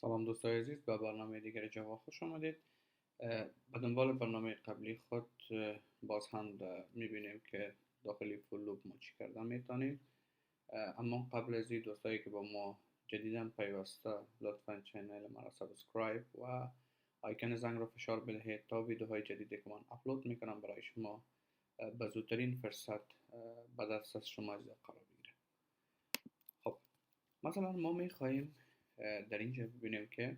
سلام دوستای عزیز، به برنامه دیگر جوا خوش آمدید. به دنبال برنامه قبلی خود باز هم میبینیم که داخلی فول لوپ ما چی کردن میتونیم. اما قبل از این دوستایی که با ما جدیدن پیوسته، لطفا چینل ما را سابسکرایب و آیکن زنگ را فشار بدهید تا ویدیوهای جدیدی که من اپلود میکنم برای شما به زودترین فرصت به دست شما قرار بگیره. خب مثلا ما میخواهیم در اینجا ببینیم که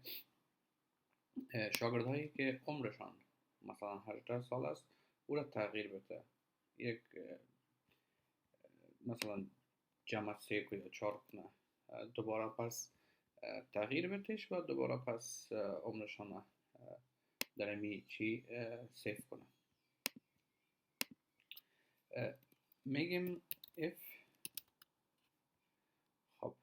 شاگردهایی که عمرشان مثلا 18 سال است او را تغییر بده. یک مثلا جمع 3 یا 4 کنه، دوباره پس تغییر بدهش و دوباره پس عمرشان در امی چی سیف کنه. میگیم if خب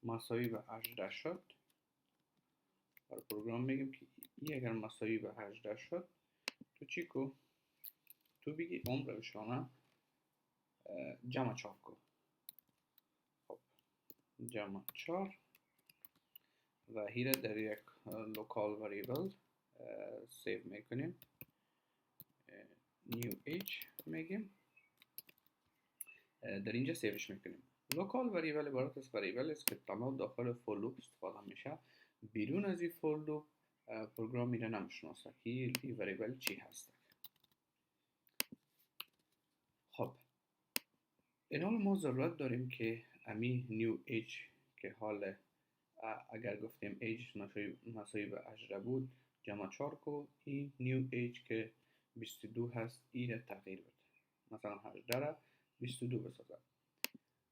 مساوی به 18 شد، برای پروگرام میگیم که این اگر مساوی به 18 شد تو چی کو؟ تو بگی عمرشانه جمع 4 کو. خب جمع 4 و هیره در یک لوکال وریبل سیو میکنیم، نیو ایج میگیم، در اینجا سیوش میکنیم. لوکال وریبل عبارت از وریبل است که تمام داخل فور لوپ استفاده میشه. بیرون از این فور لوپ پروگرام میره نمیشناسه که این وریبل چی هست. خب این حال ما ضرورت داریم که امی نیو ایج که حال اگر گفتیم ایج مساوی به 18 بود جمع 4 کو، این نیو ایج که 22 هست این را تغییر بده، مثلا 18 را 22 بسازه.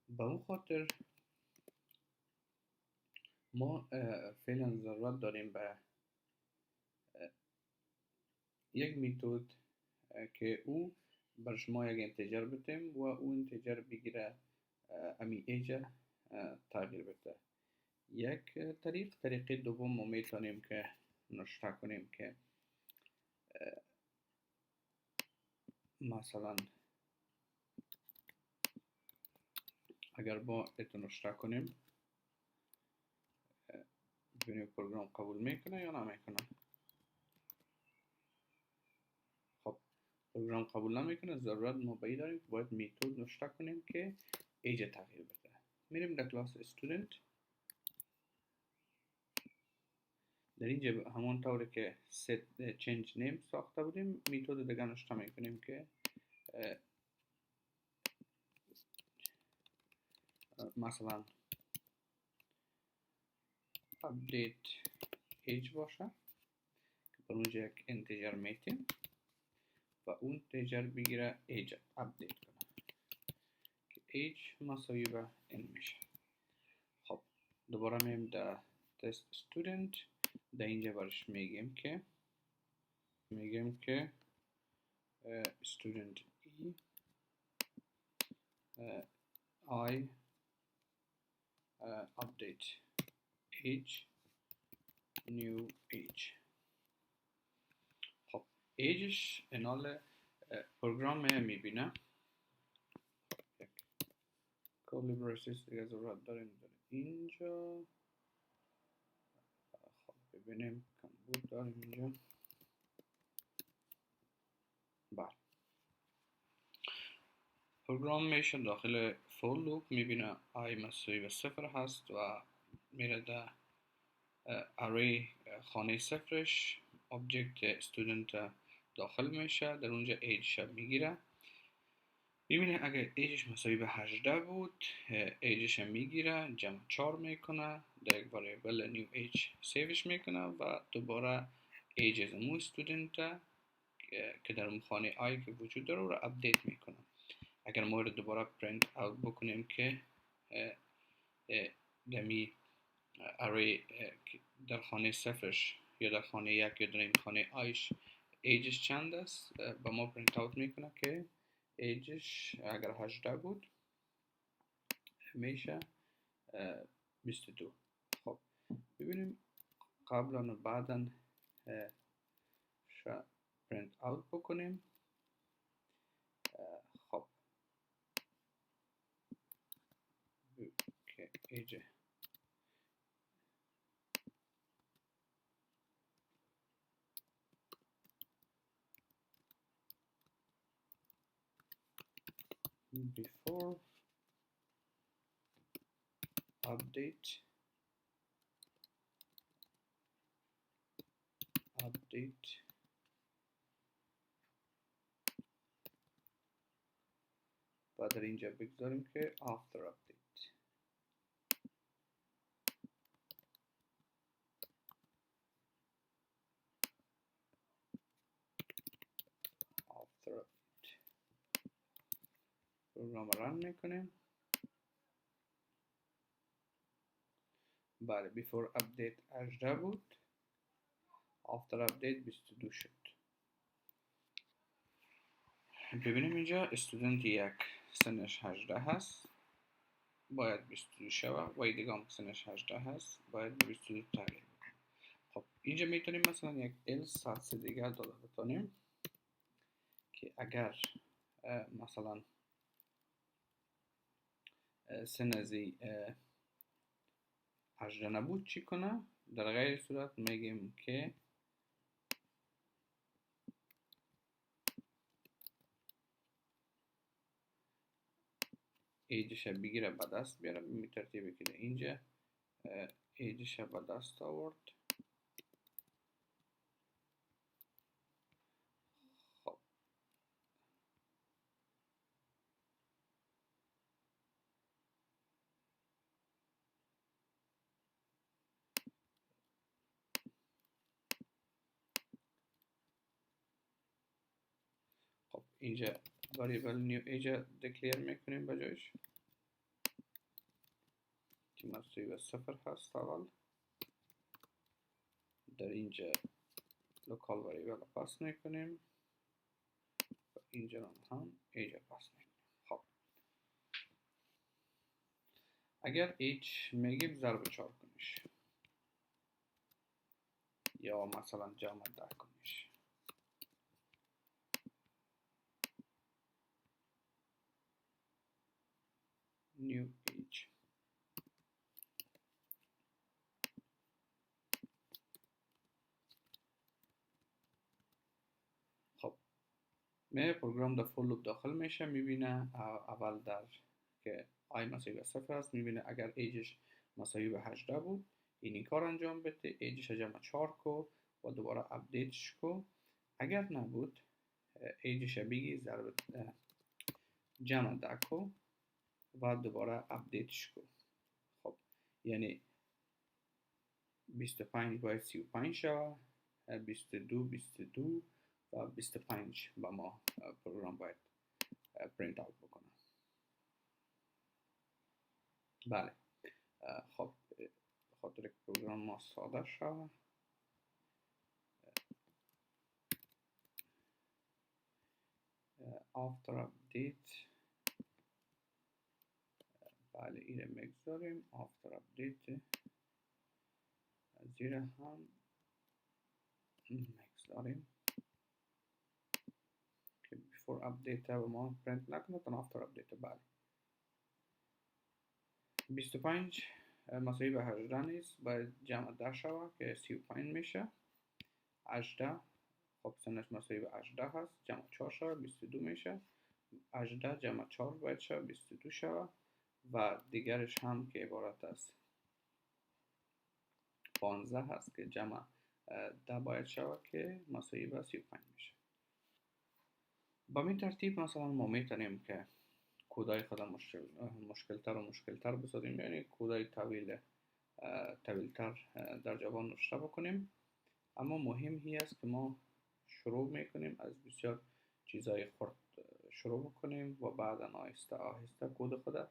به اون خاطر ما فعلا ضرورت داریم به یک میتود که او بر شما یک انتجر بتیم و اون انتجر بگیره امی ایج تغییر بده. یک طریقه دوم ما میتونیم که نشته کنیم که مثلا اگر با اتو نشته کنیم ببینیم پروگرام قبول میکنه یا نمیکنه. خب پروگرام قبول نمیکنه، ضرورت ما به این داریم که باید میتود نشته کنیم که ایج تغییر بده. میریم در کلاس استودنت، در اینجا همون طوری که set change name ساخته بودیم میتود دیگه نشته میکنیم که مثلا update age باشه که پر اونجا یک انتجر میتیم و اون انتجر بگیره age update کنه که age مساوی به این میشه. خب دوباره میم در test student، در اینجا برش میگیم که student I update age new age. خب ایجش انال پروگرام میبینه. کلی برسیس دیگه ضرورت داریم در اینجا. خب ببینیم کم بود داریم اینجا. بله پروگرام میشه داخل فور لوپ میبینه آی مساوی به 0 هست و میره در اری خانه صفرش object student داخل میشه، در اونجا ایجش میگیره. میبینه اگر ایجش مساوی به 18 بود ایجش میگیره جمع 4 میکنه، در یک وریبل نیو ایج سیوش میکنه و دوباره ایج از مو student که در اون خانه آی که وجود داره رو اپدیت میکنه. اگر ما رو دوباره پرینت اوت بکنیم که دمی اری در خانه صفرش یا در خانه یک یا در این خانه آیش ایجش چند است، با ما پرینت اوت میکنه که ایجش اگر 18 بود میشه 22. خب ببینیم قبلا و بعدا پرینت اوت بکنیم. خب ایجا before update و در اینجا بگذاریم که after update پروگرام رن میکنیم. بله before update 18 بود، after update 22 شد. ببینیم اینجا استودنت یک سنش 18 هست باید 22 شود و دیگه هم سنش 18 هست باید 22 تغییر بکنه. خب اینجا میتونیم مثلا یک else دیگه داده بتونیم که اگر مثلا سن ازی 18 نبود چی کنه؟ در غیر صورت میگیم که ایجش بگیره به دست بیاره به ترتیبی که اینجا ایجش به دست آورد. خب اینجا variable new age declare میکنیم بجایش که مساوی به 0 هست. اول در اینجا local variable پاس میکنیم و اینجا هم age پاس میکنیم. خب اگر age میگیم ضرب 4 کنیش یا مثلا جمع 10 کنیش new age. خب می پروگرام در فور لوپ داخل میشه میبینه اول در که آی مساوی به 0 است میبینه اگر ایجش مساوی به 18 بود این کار انجام بده ایجش جمع 4 کو و دوباره اپدیتش کو. اگر نبود ایجش بگی ضرب جمع 10 کو و دوباره اپدیتش کو. خب یعنی 25 باید 35 شود 22 و 25 با ما پروگرام باید پرینت آوت بکنه. بله خب خاطر که پروگرام ما ساده شد after update بله اینه میگذاریم after update زیر هم میگذاریم که before update به ما پرینت نکنه تا after update. بله 25 مساوی به 18 نیست باید جمع 10 شود که 35 میشه 18 خب سنش مساوی به 18 هست جمع 4 شود 22 میشه 18 جمع 4 باید شود 22 شود و دیگرش هم که عبارت است 15 هست که جمع 10 باید شود که مساوی به 35 میشه. با این ترتیب مثلا ما میتونیم که کودای خود مشکلتر بسازیم یعنی کودای طویلتر در جوان نوشته بکنیم. اما مهم هی است که ما شروع میکنیم از بسیار چیزای خرد شروع بکنیم و بعدا آهسته آهسته کود خود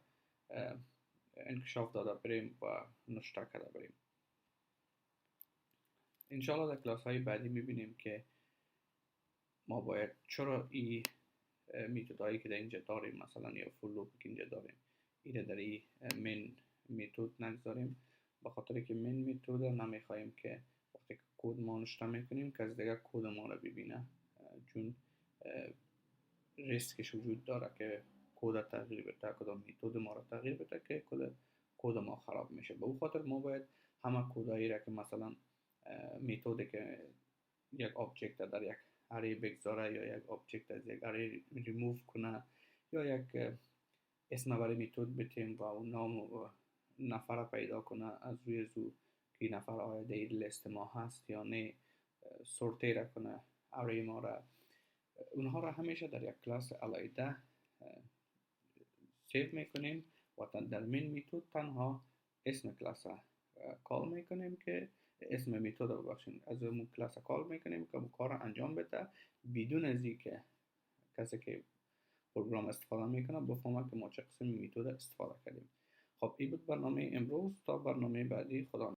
انکشاف داده بریم و نوشته کرده بریم. انشاءالله در کلاس های بعدی میبینیم که ما باید چرا این میتودهایی که در اینجا داریم مثلا یا فور لوپ که اینجا داریم اینه در این من میتود نگذاریم به خاطر که من میتود نمیخواهیم که وقتی که کد ما نوشته میکنیم کس دیگه کد ما رو ببینه چون ریسکش وجود داره که کد تغییر بده کدام میتود ما رو تغییر بده که کد کد ما خراب میشه. به او خاطر ما باید همه کدایی را که مثلا میتودی که یک آبجکت در یک اری بگذاره یا یک آبجکت از یک اری ریموو کنه یا یک اسم برای میتود بتیم و اون نام و نفر پیدا کنه از روی زو که نفر آیا در لیست ما هست یا نه، سورتیر کنه اری ما را. اونها را همیشه در یک کلاس علیحده سیو میکنیم و در مین میتود تنها اسم کلاس کال میکنیم که اسم میتود رو بخشیم از اون کلاس کال میکنیم که اون کار انجام بده بدون از اینکه کسی که پروگرام استفاده میکنه بفهمه که ما چه قسم میتود استفاده کردیم. خب این بود برنامه امروز. تا برنامه بعدی، خدا